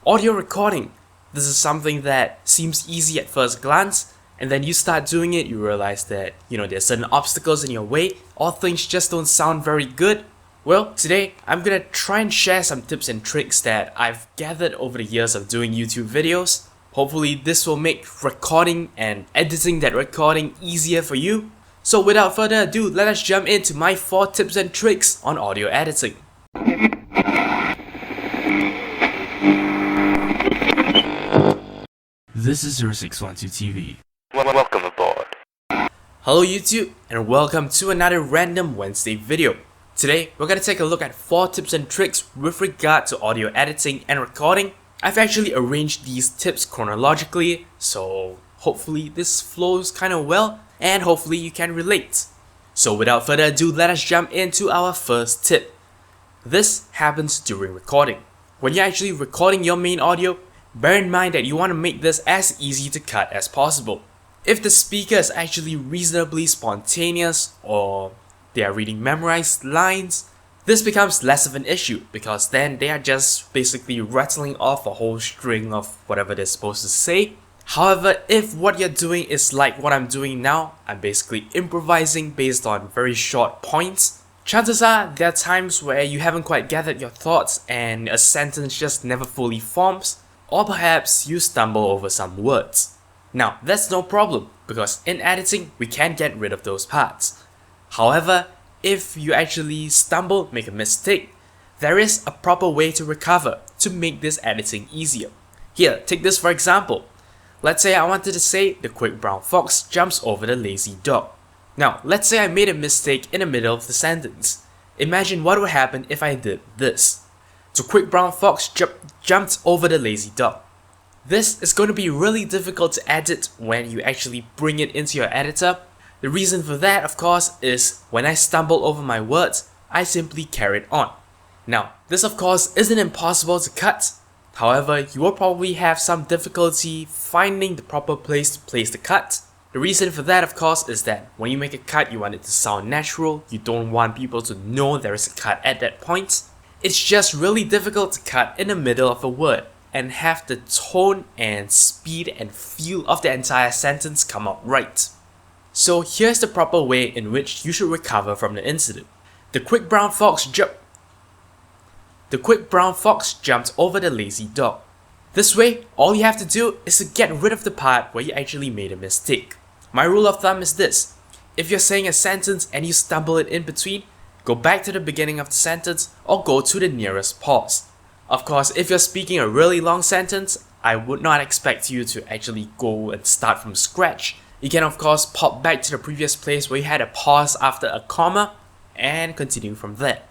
audio recording. This is something that seems easy at first glance, and then you start doing it, you realize that, there's certain obstacles in your way, or things just don't sound very good. Well, today, I'm gonna try and share some tips and tricks that I've gathered over the years of doing YouTube videos. Hopefully, this will make recording and editing that recording easier for you. So without further ado, let us jump into my 4 tips and tricks on audio editing. This is 0612 TV. Welcome aboard. Hello YouTube, and welcome to another Random Wednesday video. Today, we're gonna take a look at 4 tips and tricks with regard to audio editing and recording. I've actually arranged these tips chronologically, so hopefully this flows kinda well, and hopefully you can relate. So without further ado, let us jump into our first tip. This happens during recording. When you're actually recording your main audio, bear in mind that you want to make this as easy to cut as possible. If the speaker is actually reasonably spontaneous or they are reading memorized lines, this becomes less of an issue because then they are just basically rattling off a whole string of whatever they're supposed to say. However, if what you're doing is like what I'm doing now, I'm basically improvising based on very short points, chances are there are times where you haven't quite gathered your thoughts and a sentence just never fully forms, or perhaps you stumble over some words. Now, that's no problem because in editing, we can get rid of those parts. However, if you actually stumble, make a mistake, there is a proper way to recover to make this editing easier. Here, take this for example. Let's say I wanted to say the quick brown fox jumps over the lazy dog. Now, let's say I made a mistake in the middle of the sentence. Imagine what would happen if I did this. The quick brown fox jumped over the lazy dog. This is going to be really difficult to edit when you actually bring it into your editor. The reason for that, of course, is when I stumble over my words, I simply carried on. Now, this of course isn't impossible to cut. However, you will probably have some difficulty finding the proper place to place the cut. The reason for that, of course, is that when you make a cut, you want it to sound natural. You don't want people to know there is a cut at that point. It's just really difficult to cut in the middle of a word and have the tone and speed and feel of the entire sentence come out right. So here's the proper way in which you should recover from the incident. The quick brown fox jumped over the lazy dog. This way, all you have to do is to get rid of the part where you actually made a mistake. My rule of thumb is this: if you're saying a sentence and you stumble it in between, go back to the beginning of the sentence or go to the nearest pause. Of course, if you're speaking a really long sentence, I would not expect you to actually go and start from scratch. You can of course pop back to the previous place where you had a pause after a comma and continue from there.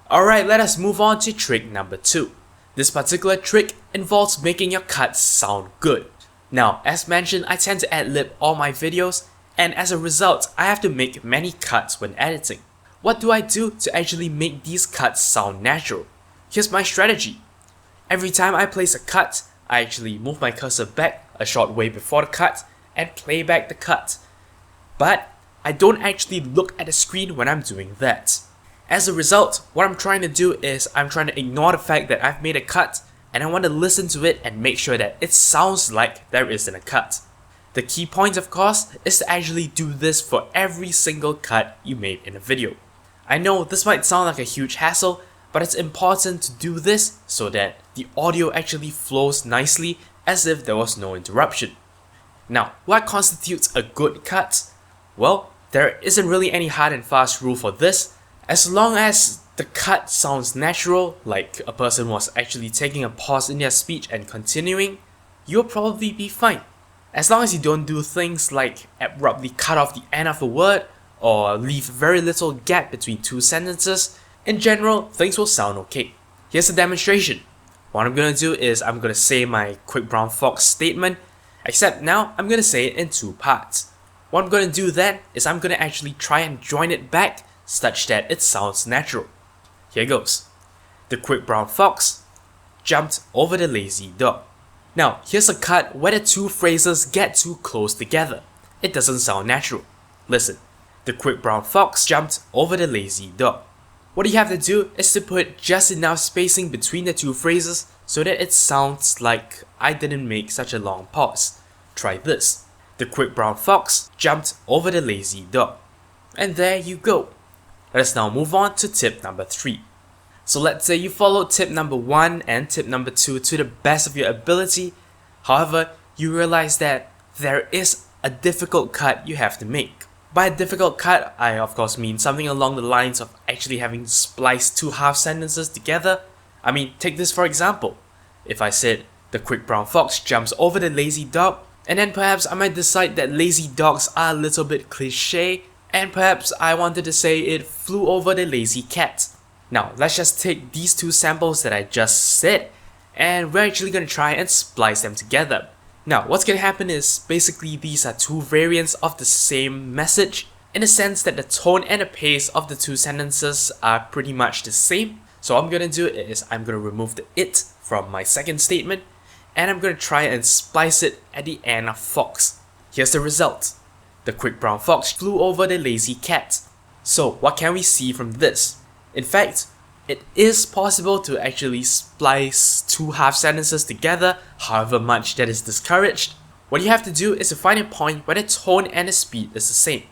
Alright, let us move on to trick number 2. This particular trick involves making your cuts sound good. Now, as mentioned, I tend to ad-lib all my videos, and as a result, I have to make many cuts when editing. What do I do to actually make these cuts sound natural? Here's my strategy. Every time I place a cut, I actually move my cursor back a short way before the cut and play back the cut. But I don't actually look at the screen when I'm doing that. As a result, what I'm trying to do is I'm trying to ignore the fact that I've made a cut and I want to listen to it and make sure that it sounds like there isn't a cut. The key point, of course, is to actually do this for every single cut you made in a video. I know this might sound like a huge hassle, but it's important to do this so that the audio actually flows nicely as if there was no interruption. Now, what constitutes a good cut? Well, there isn't really any hard and fast rule for this. As long as the cut sounds natural, like a person was actually taking a pause in their speech and continuing, you'll probably be fine. As long as you don't do things like abruptly cut off the end of a word or leave very little gap between 2 sentences, in general, things will sound okay. Here's a demonstration. What I'm gonna do is I'm gonna say my quick brown fox statement, except now I'm gonna say it in 2 parts. What I'm gonna do then is I'm gonna actually try and join it back such that it sounds natural. Here goes. The quick brown fox jumped over the lazy dog. Now, here's a cut where the 2 phrases get too close together. It doesn't sound natural. Listen. The quick brown fox jumped over the lazy dog. What you have to do is to put just enough spacing between the 2 phrases so that it sounds like I didn't make such a long pause. Try this. The quick brown fox jumped over the lazy dog. And there you go. Let us now move on to tip number 3. So let's say you followed tip number 1 and tip number 2 to the best of your ability. However, you realize that there is a difficult cut you have to make. By a difficult cut, I of course mean something along the lines of actually having to splice 2 half sentences together. I mean, take this for example. If I said, the quick brown fox jumps over the lazy dog, and then perhaps I might decide that lazy dogs are a little bit cliche, and perhaps I wanted to say it flew over the lazy cat. Now, let's just take these 2 samples that I just said, and we're actually going to try and splice them together. Now, what's going to happen is, basically these are 2 variants of the same message, in the sense that the tone and the pace of the 2 sentences are pretty much the same. So what I'm going to do is, I'm going to remove the it from my second statement, and I'm going to try and splice it at the end of fox. Here's the result. The quick brown fox flew over the lazy cat. So what can we see from this? In fact, it is possible to actually splice 2 half sentences together, however much that is discouraged. What you have to do is to find a point where the tone and the speed is the same.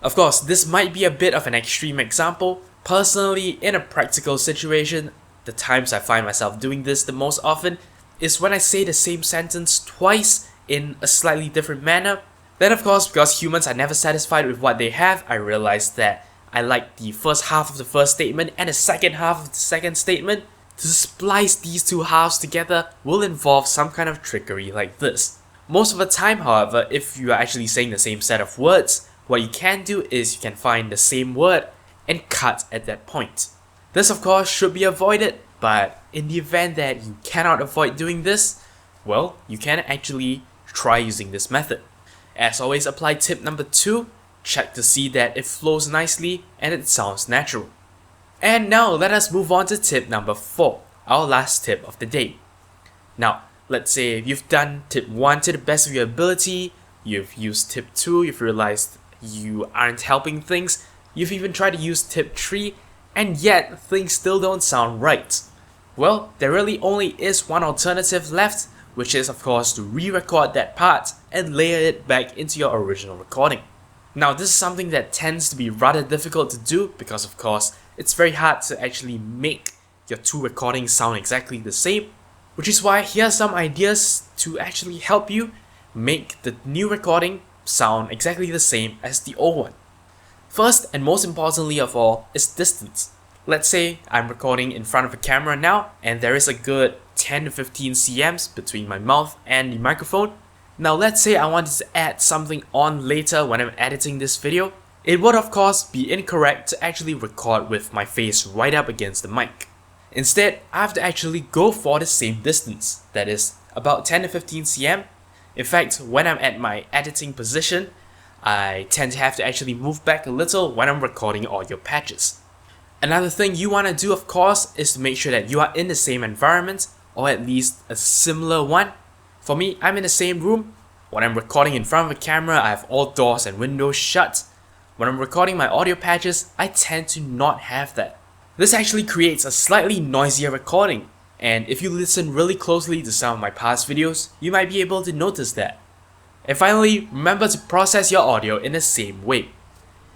Of course, this might be a bit of an extreme example. Personally, in a practical situation, the times I find myself doing this the most often is when I say the same sentence twice in a slightly different manner. Then of course, because humans are never satisfied with what they have, I realized that I like the first half of the first statement and the second half of the second statement. To splice these 2 halves together will involve some kind of trickery like this. Most of the time, however, if you are actually saying the same set of words, what you can do is you can find the same word and cut at that point. This of course should be avoided, but in the event that you cannot avoid doing this, well, you can actually try using this method. As always, apply tip number 2, check to see that it flows nicely and it sounds natural. And now let us move on to tip number 4, our last tip of the day. Now, let's say you've done tip 1 to the best of your ability, you've used tip 2, you've realized you aren't helping things, you've even tried to use tip 3, and yet things still don't sound right. Well, there really only is one alternative left, which is of course to re-record that part and layer it back into your original recording. Now this is something that tends to be rather difficult to do because of course it's very hard to actually make your 2 recordings sound exactly the same, which is why here are some ideas to actually help you make the new recording sound exactly the same as the old one. First and most importantly of all is distance. Let's say I'm recording in front of a camera now and there is a good 10 to 15 cms between my mouth and the microphone. Now let's say I wanted to add something on later when I'm editing this video. It would of course be incorrect to actually record with my face right up against the mic. Instead, I have to actually go for the same distance, that is about 10 to 15 cm. In fact, when I'm at my editing position, I tend to have to actually move back a little when I'm recording audio patches. Another thing you want to do of course is to make sure that you are in the same environment, or at least a similar one. For me, I'm in the same room. When I'm recording in front of a camera, I have all doors and windows shut. When I'm recording my audio patches, I tend to not have that. This actually creates a slightly noisier recording, and if you listen really closely to some of my past videos, you might be able to notice that. And finally, remember to process your audio in the same way.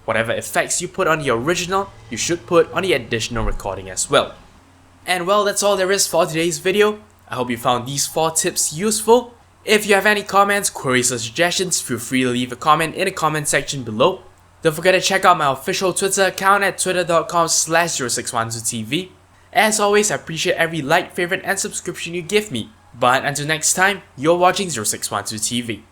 Whatever effects you put on the original, you should put on the additional recording as well. And well, that's all there is for today's video. I hope you found these 4 tips useful. If you have any comments, queries or suggestions, feel free to leave a comment in the comment section below. Don't forget to check out my official Twitter account at twitter.com/0612tv. As always, I appreciate every like, favorite and subscription you give me. But until next time, you're watching 0612TV.